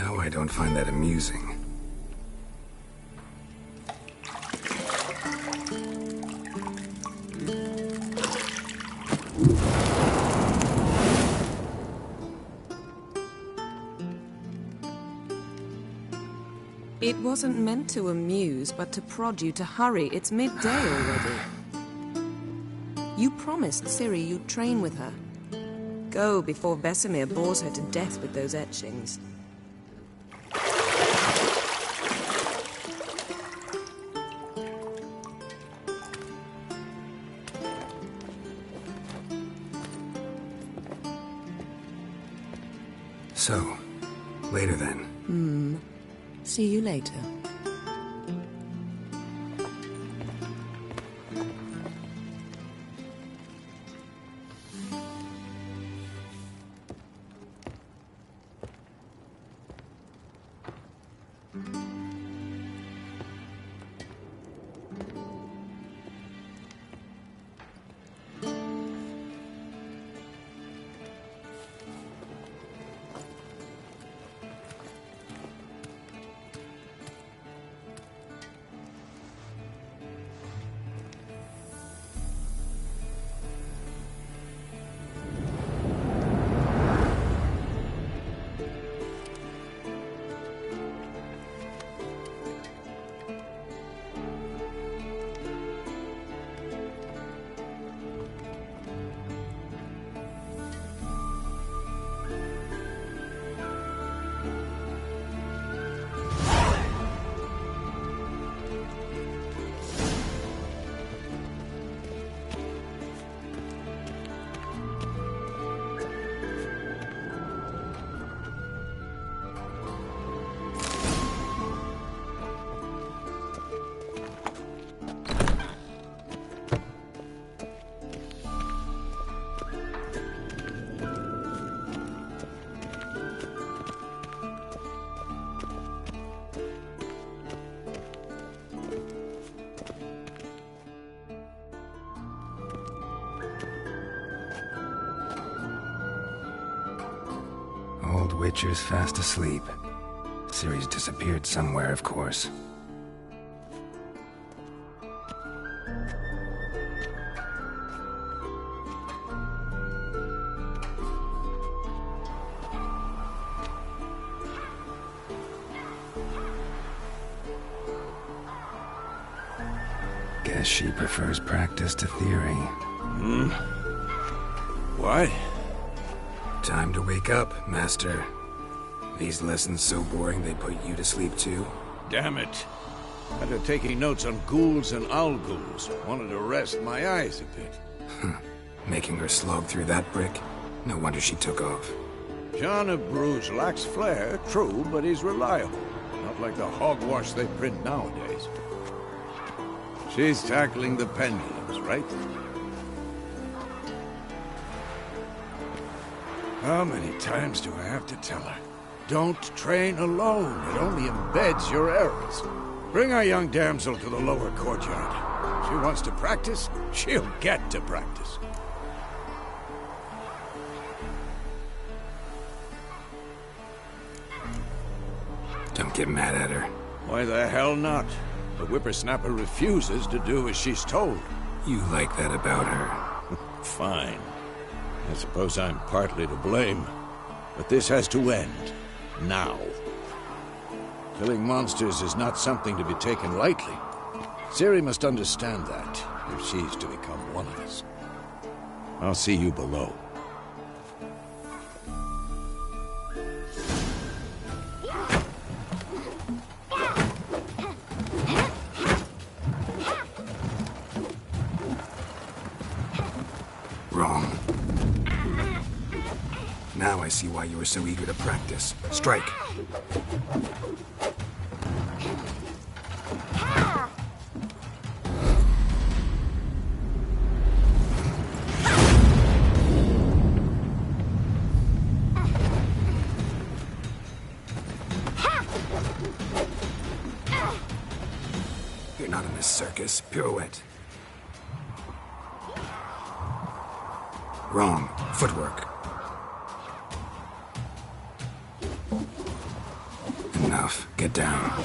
Now I don't find that amusing. It wasn't meant to amuse, but to prod you to hurry. It's midday already. You promised Ciri you'd train with her. Go before Vesemir bores her to death with those etchings. So, later then. See you later. Old Witcher's fast asleep. Ciri's disappeared somewhere, of course. Guess she prefers practice to theory. Why? Time to wake up, Master. These lessons so boring they put you to sleep too? Damn it. After taking notes on ghouls and owl ghouls, wanted to rest my eyes a bit. Making her slog through that brick? No wonder she took off. John of Bruges lacks flair, true, but he's reliable. Not like the hogwash they print nowadays. She's tackling the pendulums, right? How many times do I have to tell her? Don't train alone. It only embeds your errors. Bring our young damsel to the lower courtyard. She wants to practice, she'll get to practice. Don't get mad at her. Why the hell not? The whippersnapper refuses to do as she's told. You like that about her. Fine. I suppose I'm partly to blame. But this has to end. Now. Killing monsters is not something to be taken lightly. Ciri must understand that, if she's to become one of us. I'll see you below. Wrong. Now I see why you were so eager to practice. Strike. You're not in this circus. Pirouette. Wrong. Footwork. enough. Get down.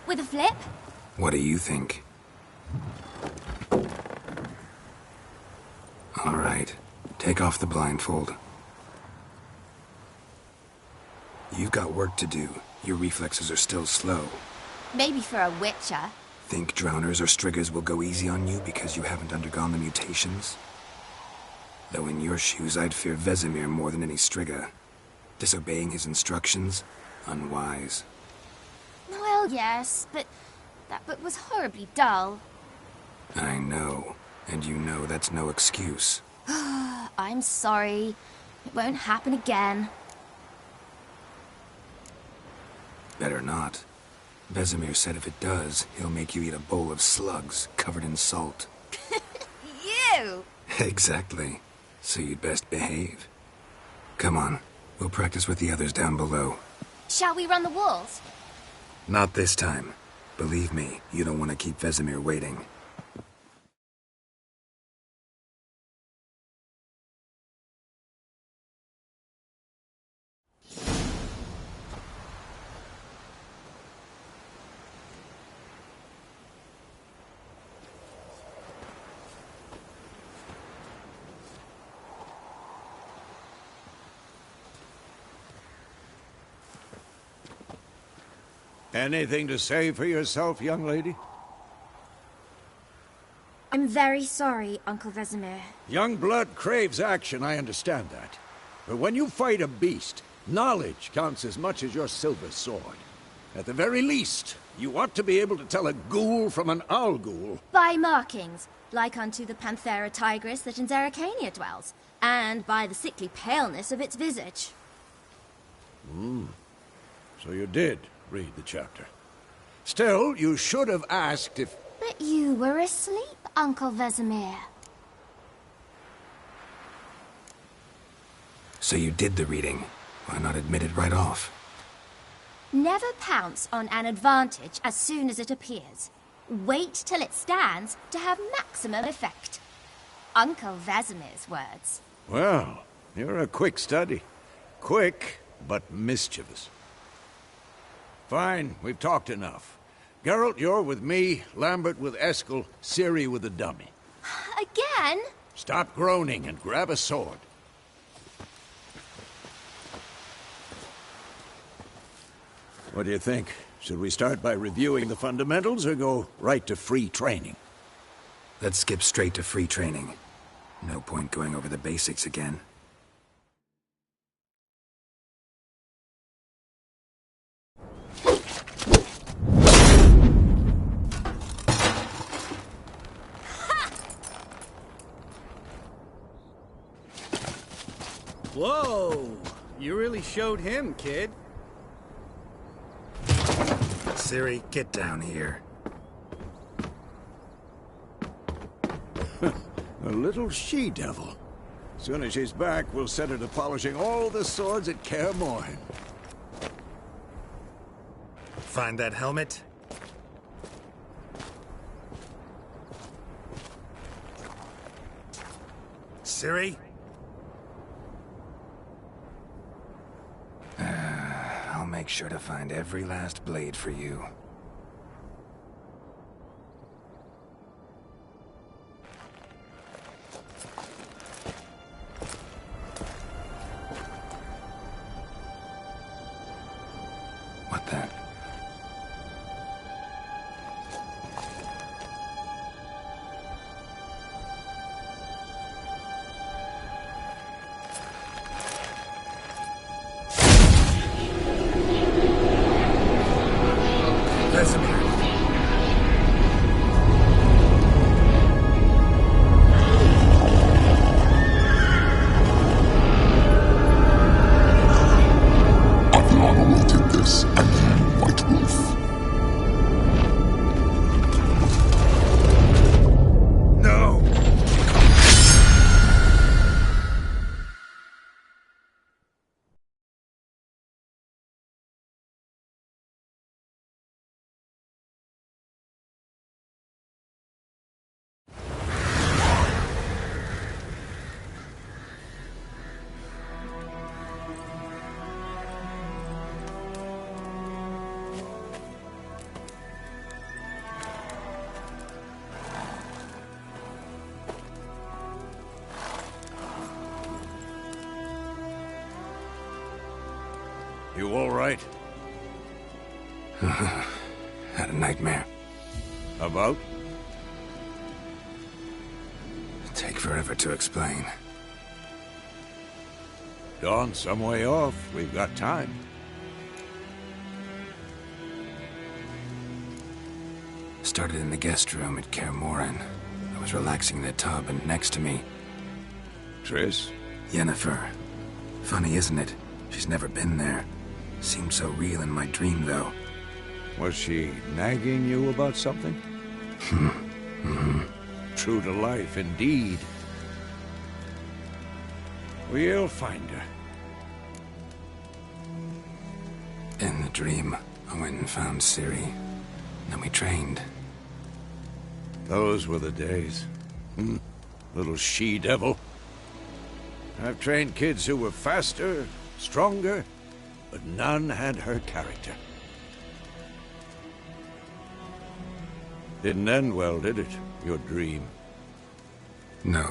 With a flip? What do you think? All right. Take off the blindfold. You've got work to do. Your reflexes are still slow. Maybe for a witcher. Think drowners or striggers will go easy on you because you haven't undergone the mutations? Though in your shoes, I'd fear Vesemir more than any strigger. Disobeying his instructions? Unwise. Well, yes, but that book was horribly dull. I know. And you know that's no excuse. I'm sorry. It won't happen again. Better not. Vesemir said if it does, he'll make you eat a bowl of slugs covered in salt. You! Exactly. So you'd best behave. Come on. We'll practice with the others down below. Shall we run the walls? Not this time. Believe me, you don't want to keep Vesemir waiting. Anything to say for yourself, young lady? I'm very sorry, Uncle Vesemir. Young blood craves action, I understand that. But when you fight a beast, knowledge counts as much as your silver sword. At the very least, you ought to be able to tell a ghoul from an owl ghoul. By markings, like unto the Panthera tigris that in Zerrikania dwells, and by the sickly paleness of its visage. So you did read the chapter. Still, you should have asked if... But you were asleep, Uncle Vesemir. So you did the reading. Why not admit it right off? Never pounce on an advantage as soon as it appears. Wait till it stands to have maximum effect. Uncle Vesemir's words. Well, you're a quick study. Quick, but mischievous. Fine, we've talked enough. Geralt, you're with me, Lambert with Eskel, Ciri with the dummy. Again? Stop groaning and grab a sword. What do you think? Should we start by reviewing the fundamentals or go right to free training? Let's skip straight to free training. No point going over the basics again. Whoa! You really showed him, kid. Ciri, get down here. A little she-devil. Soon as she's back, we'll set her to polishing all the swords at Kaer Morhen. Find that helmet? Ciri? I'll make sure to find every last blade for you. What the? Vesemir. I've long awaited this, and you, White Wolf. You all right? Had a nightmare. About? Take forever to explain. Dawn's some way off. We've got time. Started in the guest room at Kaer Morhen. I was relaxing in the tub, and next to me, Triss? Yennefer. Funny, isn't it? She's never been there. Seemed so real in my dream, though. Was she nagging you about something? True to life, indeed. We'll find her. In the dream, I went and found Ciri. Then we trained. Those were the days. Little she-devil. I've trained kids who were faster, stronger, but none had her character. Didn't end well, did it? Your dream? No.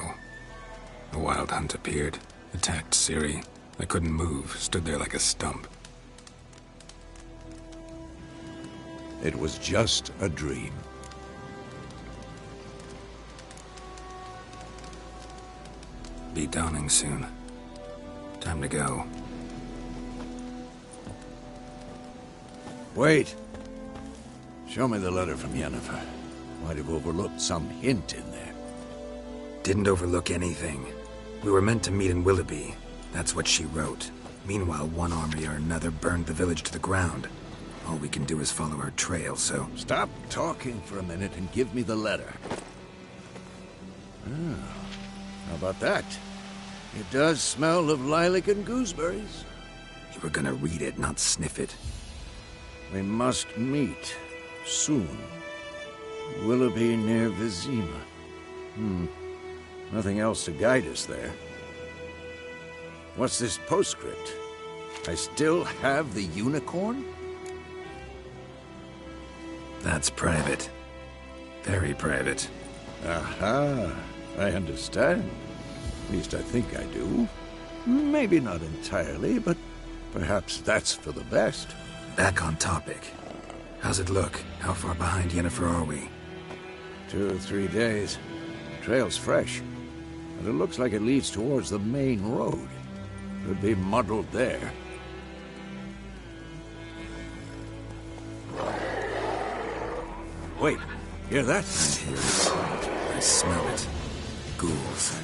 A wild hunt appeared, attacked Ciri. I couldn't move, stood there like a stump. It was just a dream. Be dawning soon. Time to go. Wait. Show me the letter from Yennefer. Might have overlooked some hint in there. Didn't overlook anything. We were meant to meet in Willoughby. That's what she wrote. Meanwhile, one army or another burned the village to the ground. All we can do is follow her trail, so... Stop talking for a minute and give me the letter. How about that? It does smell of lilac and gooseberries. You were gonna read it, not sniff it. We must meet. Soon. Willoughby near Vesemir. Nothing else to guide us there. What's this postscript? I still have the unicorn? That's private. Very private. Aha, I understand. At least I think I do. Maybe not entirely, but perhaps that's for the best. Back on topic. How's it look? How far behind Yennefer are we? 2 or 3 days. Trail's fresh. And it looks like it leads towards the main road. Could be muddled there. Wait, hear that? I hear it. I smell it. Ghouls.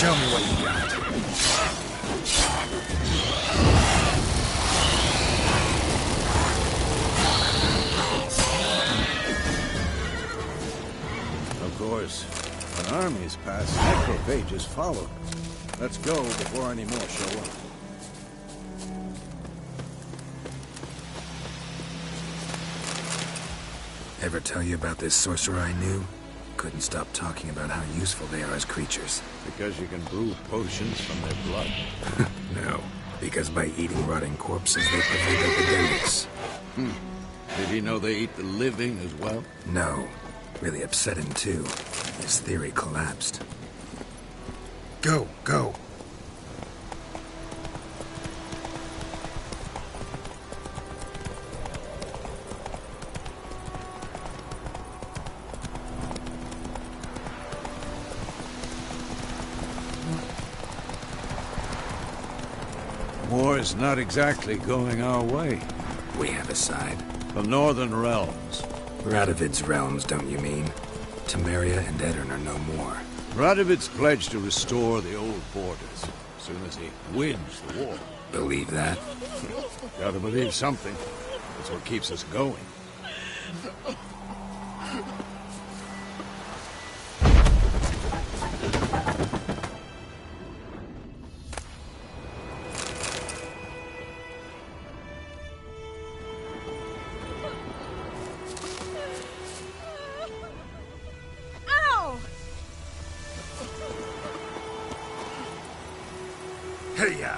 Show me what you got. Of course, when armies pass, necrophages follow. Let's go before any more show up. Ever tell you about this sorcerer I knew? Couldn't stop talking about how useful they are as creatures. Because you can brew potions from their blood. No, because by eating rotting corpses, they prevent epidemics. Did he know they eat the living as well? No. Really upset him, too. His theory collapsed. Go, go! War's not exactly going our way. We have a side. The Northern Realms. Radovid's realms, don't you mean? Temeria and Edirn are no more. Radovid's pledged to restore the old borders as soon as he wins the war. Believe that? Gotta believe something. That's what keeps us going. Hey-ya!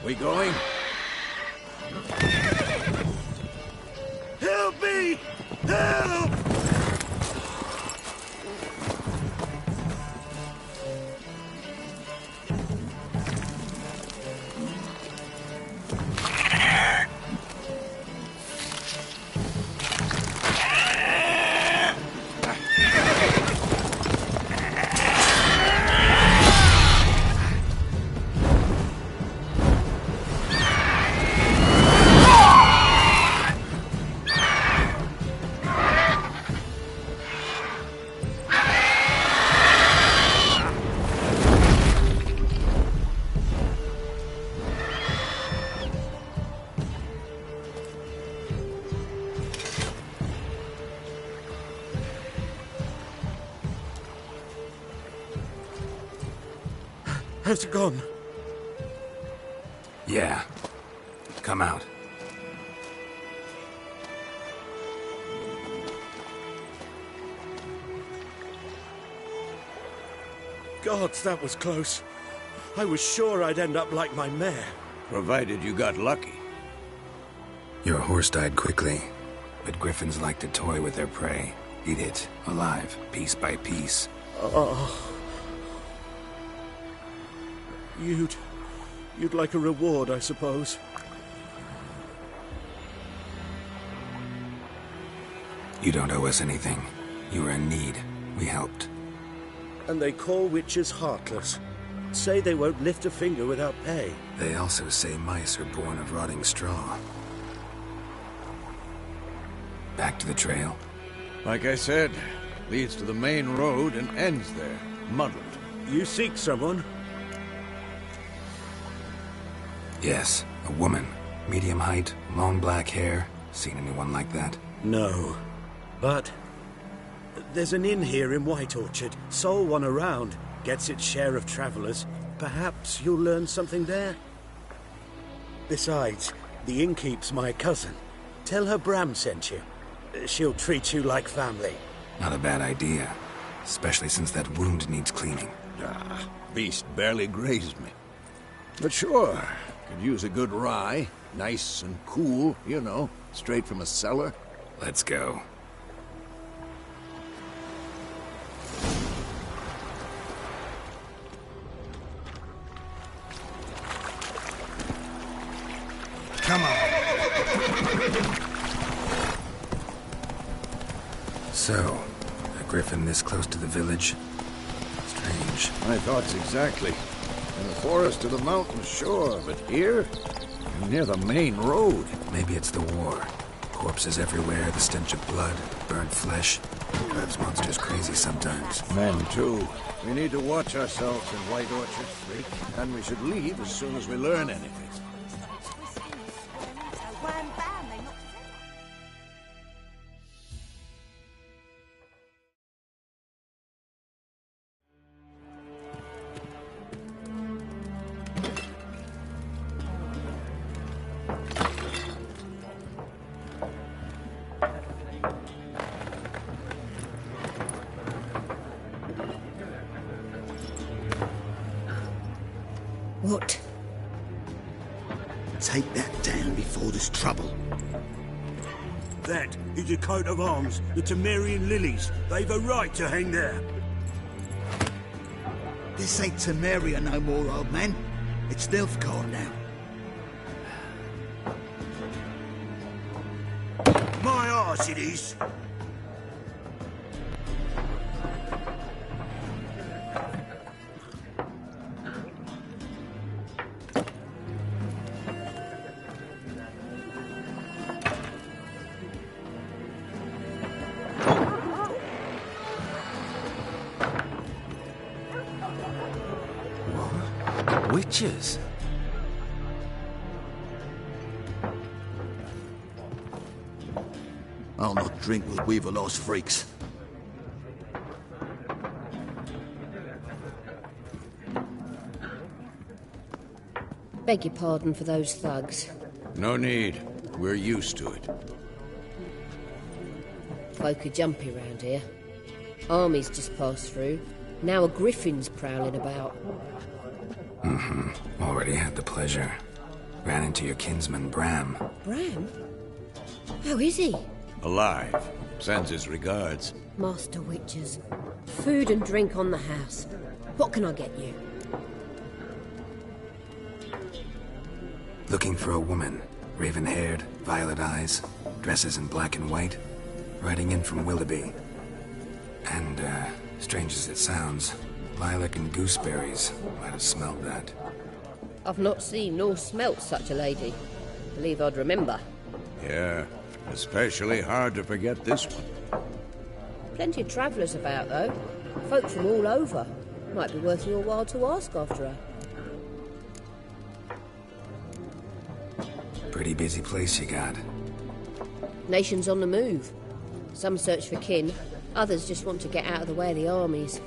We going? Help me! Help! Has it gone? Yeah. Come out. Gods, that was close. I was sure I'd end up like my mare. Provided you got lucky. Your horse died quickly, but griffins like to toy with their prey. Eat it, alive, piece by piece. Oh. You'd like a reward, I suppose. You don't owe us anything. You were in need. We helped. And they call witches heartless. Say they won't lift a finger without pay. They also say mice are born of rotting straw. Back to the trail. Like I said, leads to the main road and ends there, muddled. You seek someone? Yes, a woman. Medium height, long black hair. Seen anyone like that? No. But there's an inn here in White Orchard. Sole one around. Gets its share of travelers. Perhaps you'll learn something there? Besides, the innkeep's my cousin. Tell her Bram sent you. She'll treat you like family. Not a bad idea. Especially since that wound needs cleaning. Ah, beast barely grazed me. But sure, could use a good rye. Nice and cool, you know, straight from a cellar. Let's go. Come on. So, a griffin this close to the village? Strange. My thoughts exactly. In the forest or the mountains, sure, but here? Near the main road. Maybe it's the war. Corpses everywhere, the stench of blood, burnt flesh. Drives monsters crazy sometimes. Men, too. We need to watch ourselves in White Orchard, freak. And we should leave as soon as we learn anything. What? Take that down before there's trouble. That is a coat of arms, the Temerian lilies. They've a right to hang there. This ain't Temeria no more, old man. It's Nilfgaard now. My arse it is. Witches? I'll not drink with Weaverlaw's freaks. Beg your pardon for those thugs. No need. We're used to it. Folk are jumpy round here. Armies just passed through. Now a griffin's prowling about. Already had the pleasure. Ran into your kinsman, Bram. Bram? How is he? Alive. Sends his regards. Master Witches. Food and drink on the house. What can I get you? Looking for a woman. Raven-haired, violet eyes, dresses in black and white. Riding in from Willoughby. And, strange as it sounds, lilac and gooseberries. Might have smelled that. I've not seen nor smelt such a lady. Believe I'd remember. Yeah, especially hard to forget this one. Plenty of travellers about, though. Folk from all over. Might be worth your while to ask after her. Pretty busy place you got. Nations on the move. Some search for kin, others just want to get out of the way of the armies.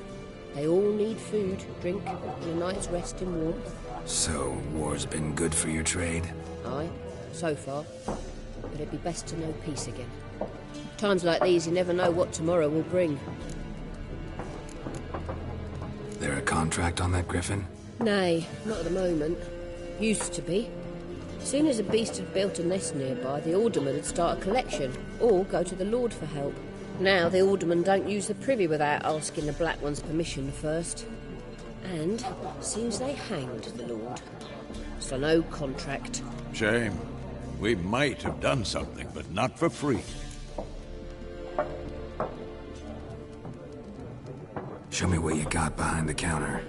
They all need food, drink, and a night's rest in warmth. So, war's been good for your trade? Aye, so far. But it'd be best to know peace again. Times like these, you never know what tomorrow will bring. There a contract on that griffin? Nay, not at the moment. Used to be. Soon as a beast had built a nest nearby, the alderman would start a collection, or go to the Lord for help. Now the aldermen don't use the privy without asking the Black One's permission first. And seems they hanged the Lord. So no contract. Shame. We might have done something, but not for free. Show me what you got behind the counter.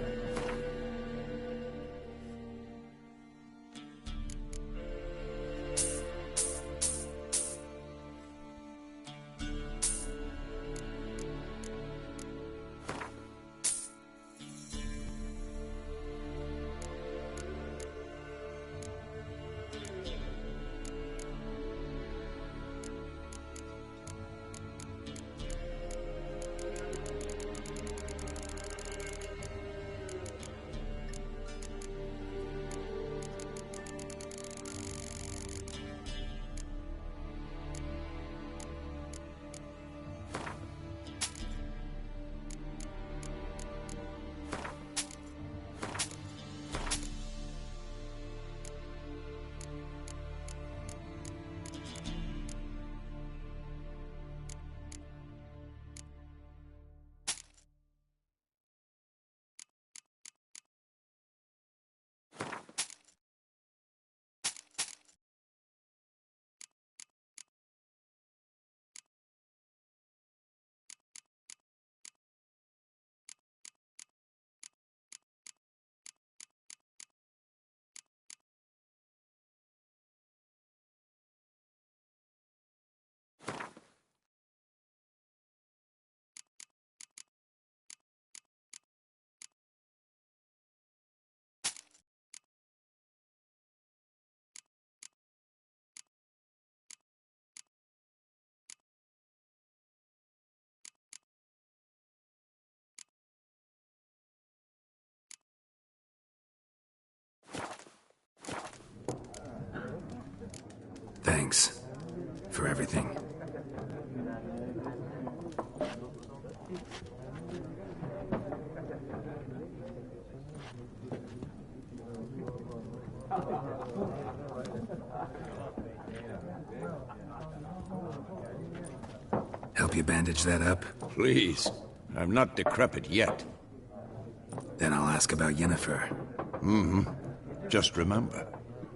Thanks for everything. Help you bandage that up? Please. I'm not decrepit yet. Then I'll ask about Yennefer. Just remember,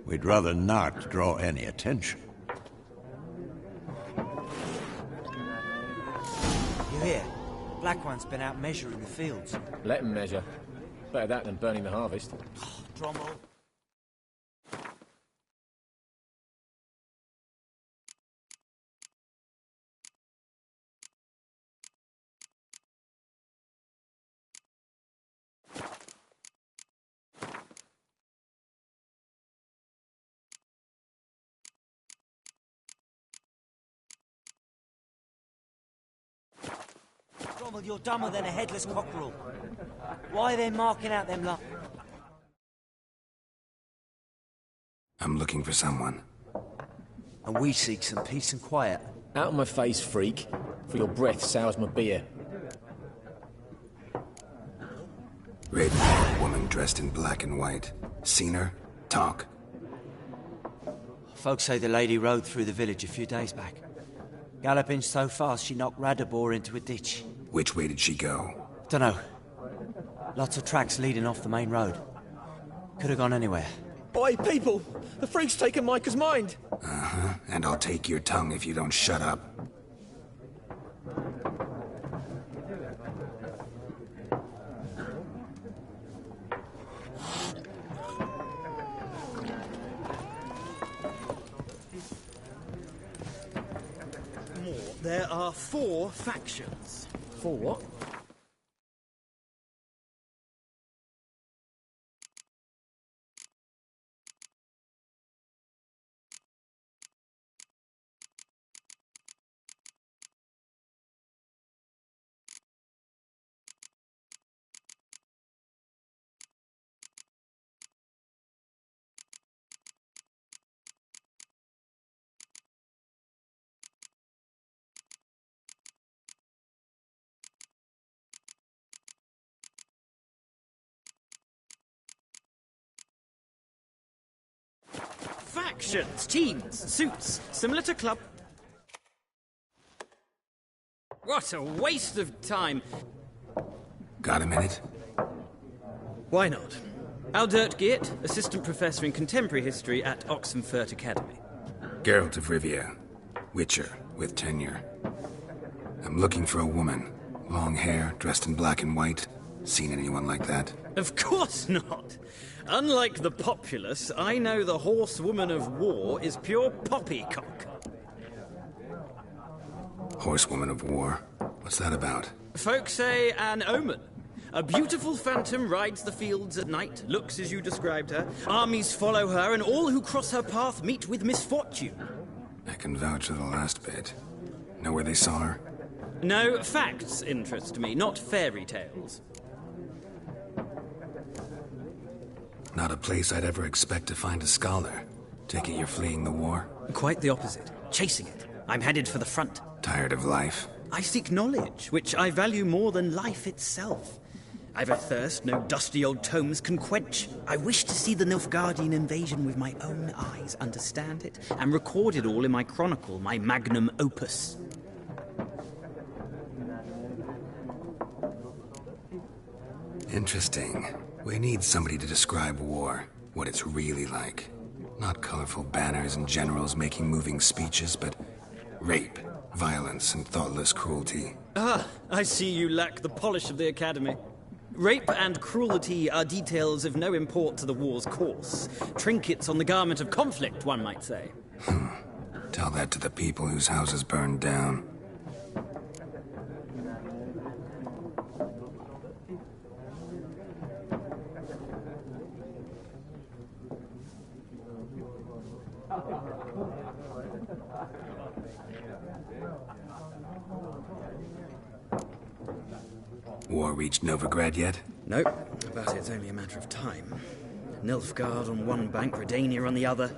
we'd rather not draw any attention. You hear? Black One's been out measuring the fields. Let him measure. Better that than burning the harvest. Drommel. Cromwell, you're dumber than a headless cockerel. Why are they marking out them lot? I'm looking for someone. And we seek some peace and quiet. Out of my face, freak. For your breath sours my beer. Red-haired woman dressed in black and white. Seen her? Talk. Folks say the lady rode through the village a few days back. Galloping so fast she knocked Radabor into a ditch. Which way did she go? Dunno. Lots of tracks leading off the main road. Could have gone anywhere. Oi, people! The freak's taken Micah's mind! Uh-huh, and I'll take your tongue if you don't shut up. There are 4 factions. 4 what? Factions, teams, suits, similar to club. What a waste of time. Got a minute? Why not? Aldert Geert, Assistant Professor in Contemporary History at Oxenfurt Academy. Geralt of Rivia. Witcher, with tenure. I'm looking for a woman. Long hair, dressed in black and white. Seen anyone like that? Of course not. Unlike the populace, I know the horsewoman of war is pure poppycock. Horsewoman of war? What's that about? Folk say an omen. A beautiful phantom rides the fields at night, looks as you described her. Armies follow her, and all who cross her path meet with misfortune. I can vouch for the last bit. Know where they saw her? No, facts interest me, not fairy tales. Not a place I'd ever expect to find a scholar. Take it you're fleeing the war? Quite the opposite. Chasing it. I'm headed for the front. Tired of life? I seek knowledge, which I value more than life itself. I've a thirst no dusty old tomes can quench. I wish to see the Nilfgaardian invasion with my own eyes, understand it, and record it all in my chronicle, my magnum opus. Interesting. We need somebody to describe war, what it's really like. Not colorful banners and generals making moving speeches, but rape, violence, and thoughtless cruelty. Ah, I see you lack the polish of the Academy. Rape and cruelty are details of no import to the war's course. Trinkets on the garment of conflict, one might say. Tell that to the people whose houses burned down. War reached Novigrad yet? Nope, but it's only a matter of time. Nilfgaard on one bank, Redania on the other,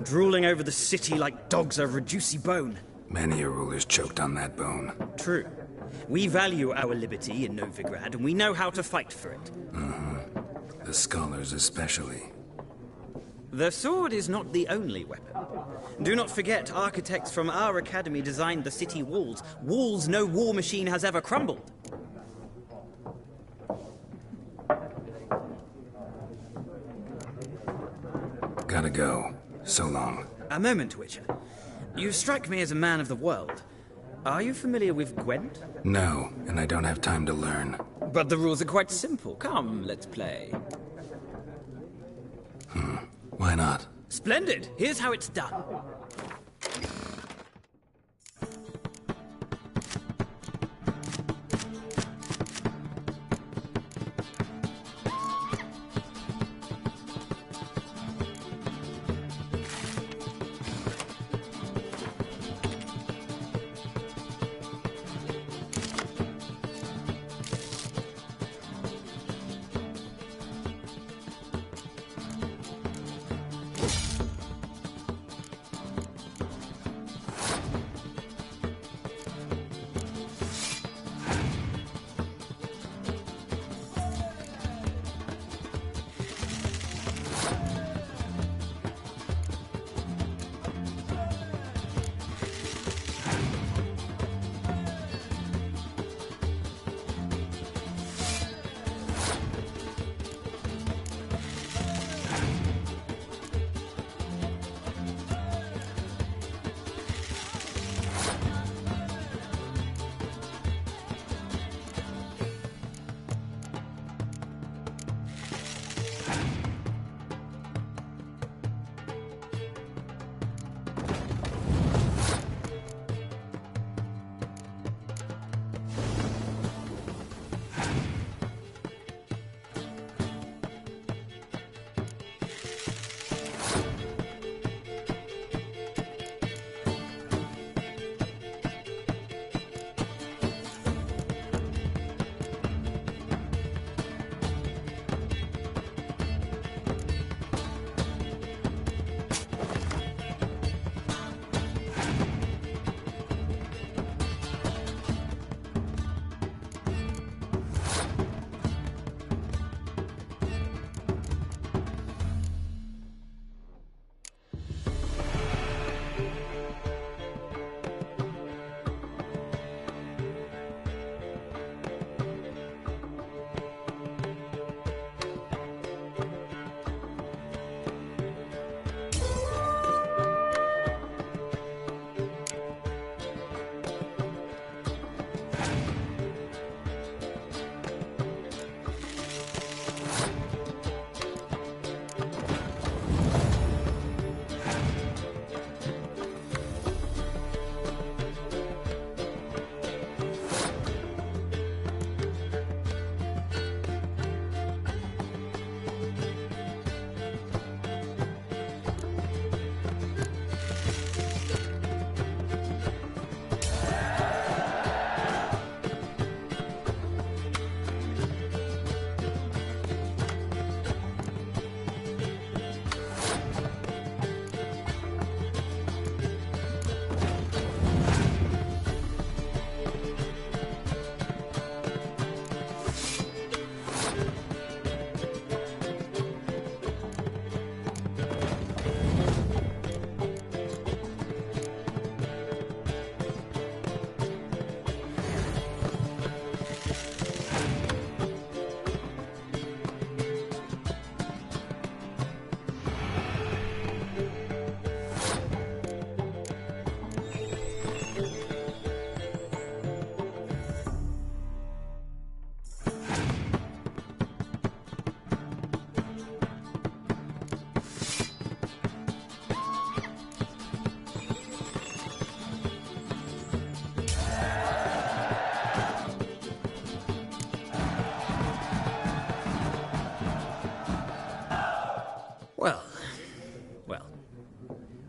drooling over the city like dogs over a juicy bone. Many a ruler's choked on that bone. True. We value our liberty in Novigrad, and we know how to fight for it. The scholars especially. The sword is not the only weapon. Do not forget, architects from our academy designed the city walls. Walls no war machine has ever crumbled. Gotta go. So long. A moment, Witcher. You strike me as a man of the world. Are you familiar with Gwent? No, and I don't have time to learn. But the rules are quite simple. Come, let's play. Why not? Splendid! Here's how it's done.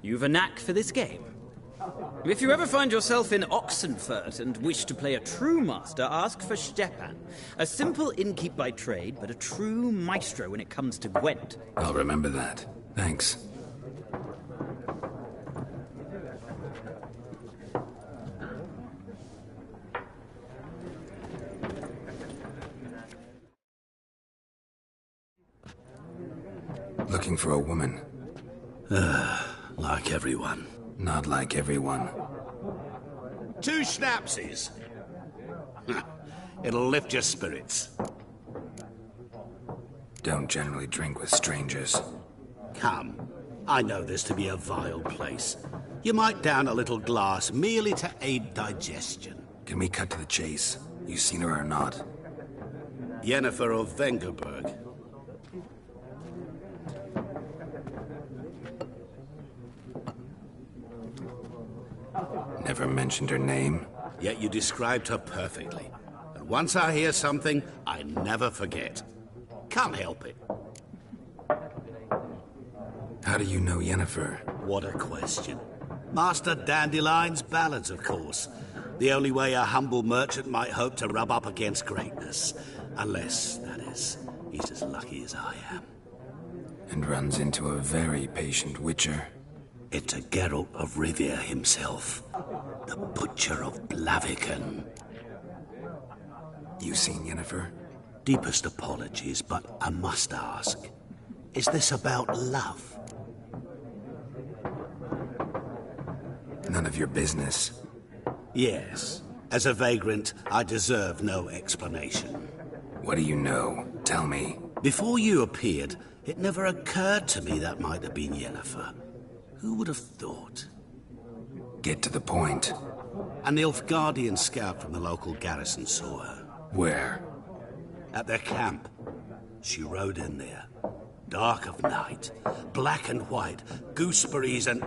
You've a knack for this game. If you ever find yourself in Oxenfurt and wish to play a true master, ask for Stepan. A simple innkeep by trade, but a true maestro when it comes to Gwent. I'll remember that. Thanks. Looking for a woman. Like everyone. Not like everyone. 2 schnapsies. It'll lift your spirits. Don't generally drink with strangers. Come. I know this to be a vile place. You might down a little glass merely to aid digestion. Can we cut to the chase? You seen her or not? Yennefer of Vengerberg. Never mentioned her name. Yet you described her perfectly. And once I hear something, I never forget. Can't help it. How do you know Yennefer? What a question. Master Dandelion's ballads, of course. The only way a humble merchant might hope to rub up against greatness. Unless, that is, he's as lucky as I am. And runs into a very patient witcher. It's a Geralt of Rivia himself. The Butcher of Blaviken. You seen Yennefer? Deepest apologies, but I must ask. Is this about love? None of your business. Yes. As a vagrant, I deserve no explanation. What do you know? Tell me. Before you appeared, it never occurred to me that might have been Yennefer. Who would have thought? Get to the point. An Nilfgaardian scout from the local garrison saw her. Where? At their camp. She rode in there. Dark of night. Black and white. Gooseberries and...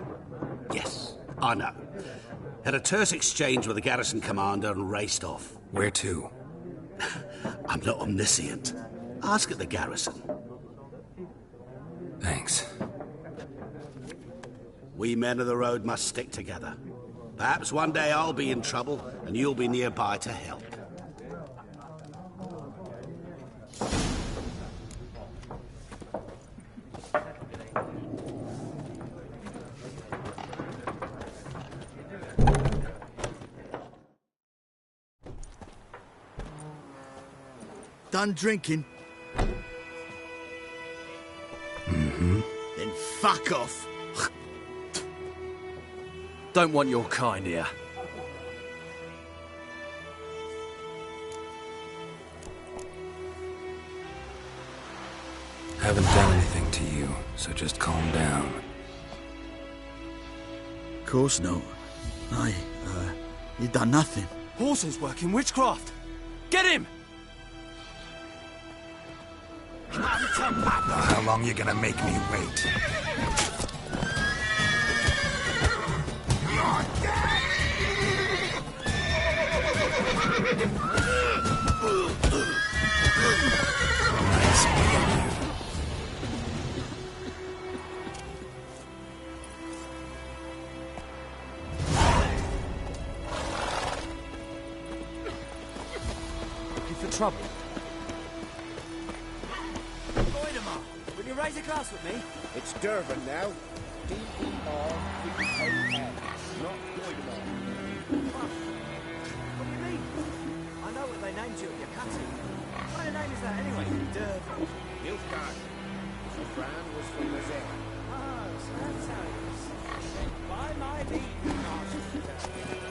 Yes, I know. Had a terse exchange with the garrison commander and raced off. Where to? I'm not omniscient. Ask at the garrison. Thanks. We men of the road must stick together. Perhaps one day I'll be in trouble, and you'll be nearby to help. Done drinking? Mm-hmm. Then fuck off. Don't want your kind here. Haven't done anything to you, so just calm down. Of course not. You done nothing. Horsen's working witchcraft. Get him! How long you gonna make me wait? Nice being you. Looking for trouble? Will you raise a glass with me? It's Durban now. D-E-R-V-A-N. Not Goidemar. What do you mean? I know what they named you at your cutting. What kind of name is that anyway? Durban. Nilfgaard. The brand was from Vesemir. Oh, so that's how it is. By my leave, Master.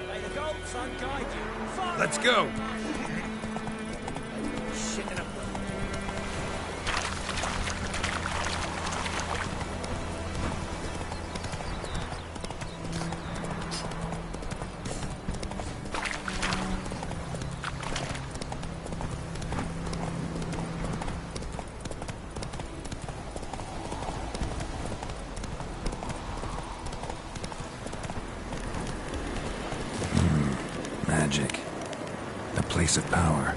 May the gold sun guide you. Fire! Let's go! Shit in a Magic. A place of power.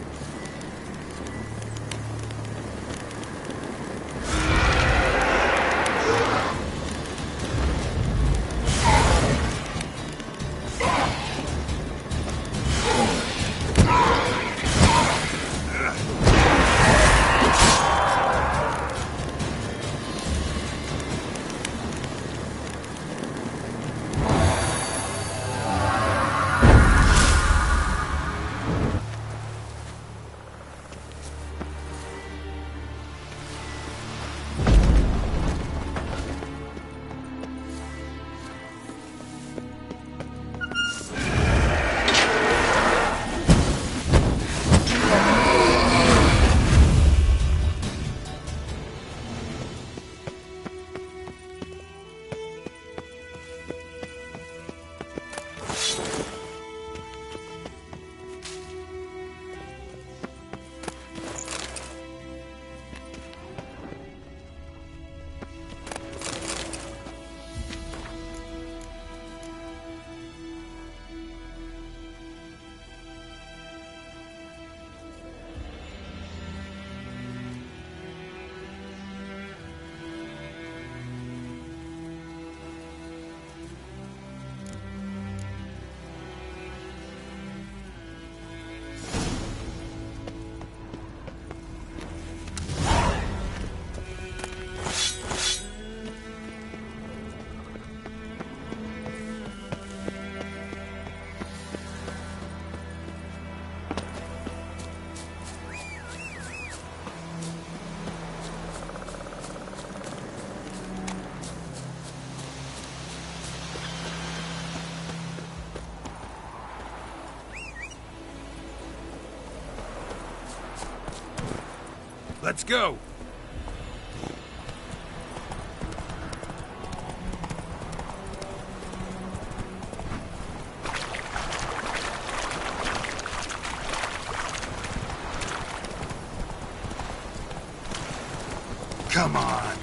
Let's go! Come on.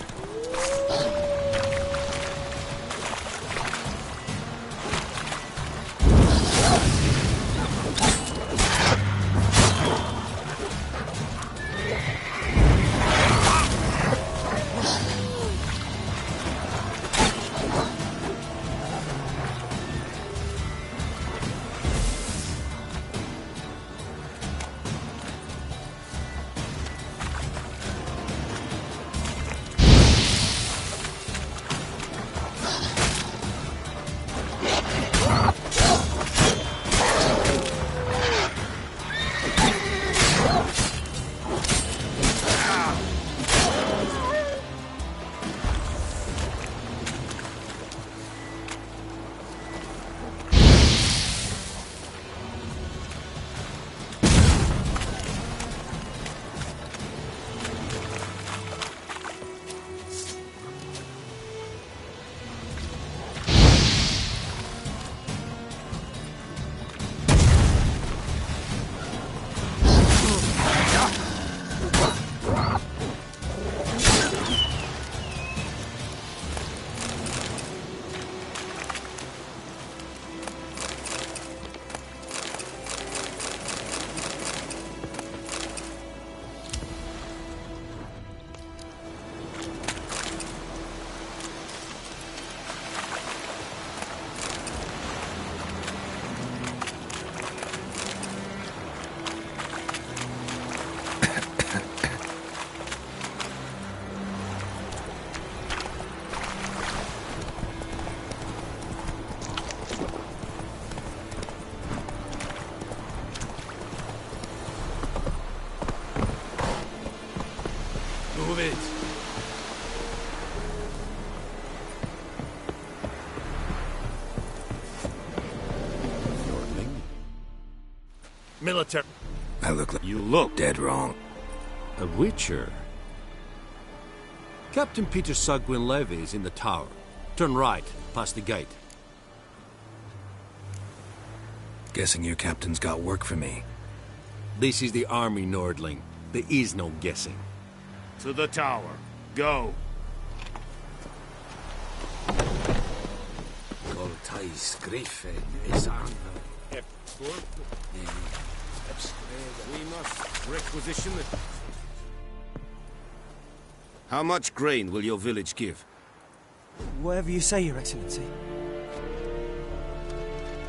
Move it! Military. I look like You look dead wrong. A witcher. Captain Peter Sugwin Levy is in the tower. Turn right, past the gate. Guessing your captain's got work for me. This is the army, Nordling. There is no guessing. To the tower. Go! We must requisition it. How much grain will your village give? Whatever you say, Your Excellency.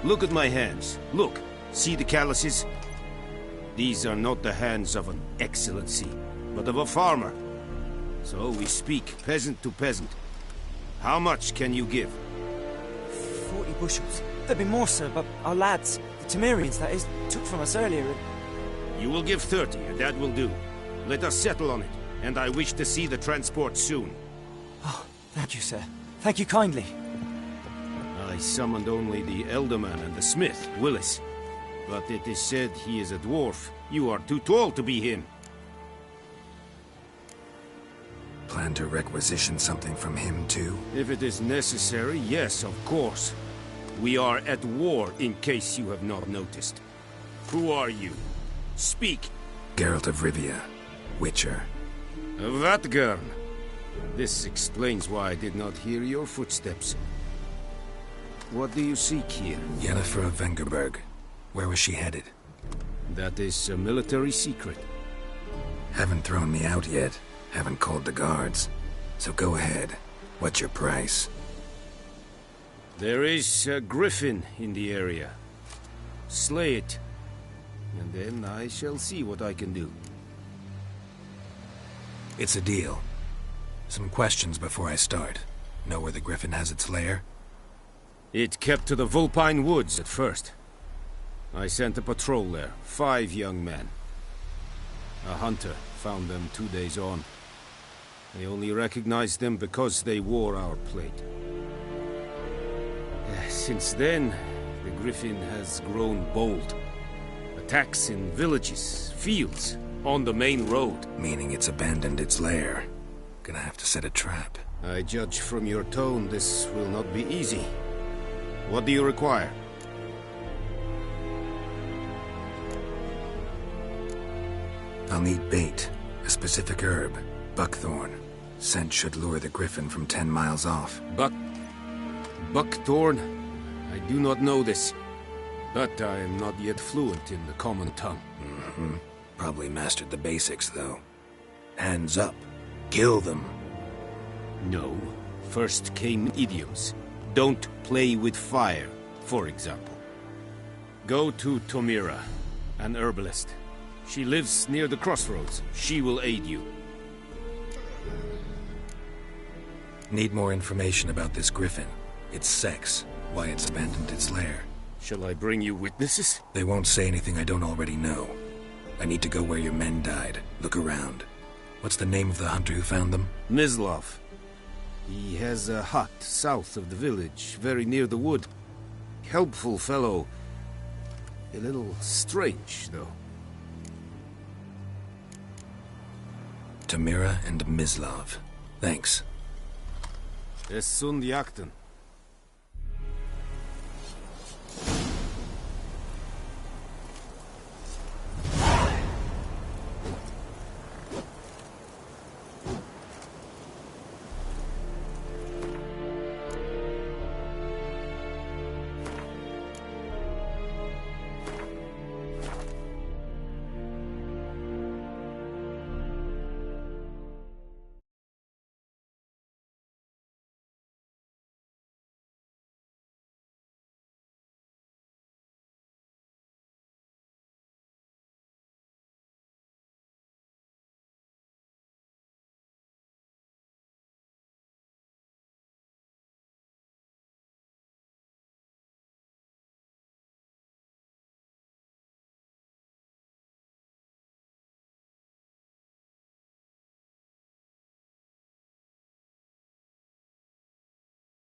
Look at my hands. Look. See the calluses? These are not the hands of an excellency, but of a farmer. So we speak peasant to peasant. How much can you give? 40 bushels. There'd be more, sir, but our lads, the Temerians, that is, took from us earlier. You will give 30, and that will do. Let us settle on it, and I wish to see the transport soon. Oh, thank you, sir. Thank you kindly. I summoned only the Elderman and the smith, Willis. But it is said he is a dwarf. You are too tall to be him. Plan to requisition something from him, too? If it is necessary, yes, of course. We are at war, in case you have not noticed. Who are you? Speak. Geralt of Rivia, Witcher. Vatgern. This explains why I did not hear your footsteps. What do you seek here? Yennefer of Vengerberg. Where was she headed? That is a military secret. Haven't thrown me out yet. Haven't called the guards. So go ahead. What's your price? There is a griffin in the area. Slay it. And then I shall see what I can do. It's a deal. Some questions before I start. Know where the griffin has its lair? It kept to the Vulpine Woods at first. I sent a patrol there, 5 young men. A hunter found them 2 days on. I only recognized them because they wore our plate. Since then, the griffin has grown bold. Attacks in villages, fields, On the main road. Meaning it's abandoned its lair. Gonna have to set a trap. I judge from your tone this will not be easy. What do you require? I'll need bait, a specific herb, buckthorn. Scent should lure the griffin from 10 miles off. Buckthorn? I do not know this, but I am not yet fluent in the common tongue. Probably mastered the basics, though. Hands up. Kill them. No. First came idioms. Don't play with fire, for example. Go to Tomira, an herbalist. She lives near the crossroads. She will aid you. Need more information about this griffin. Its sex, why it's abandoned its lair. Shall I bring you witnesses? They won't say anything I don't already know. I need to go where your men died. Look around. What's the name of the hunter who found them? Mislav. He has a hut south of the village, very near the wood. Helpful fellow. A little strange, though. Tomira and Mislav. Thanks. Es sunt jakten.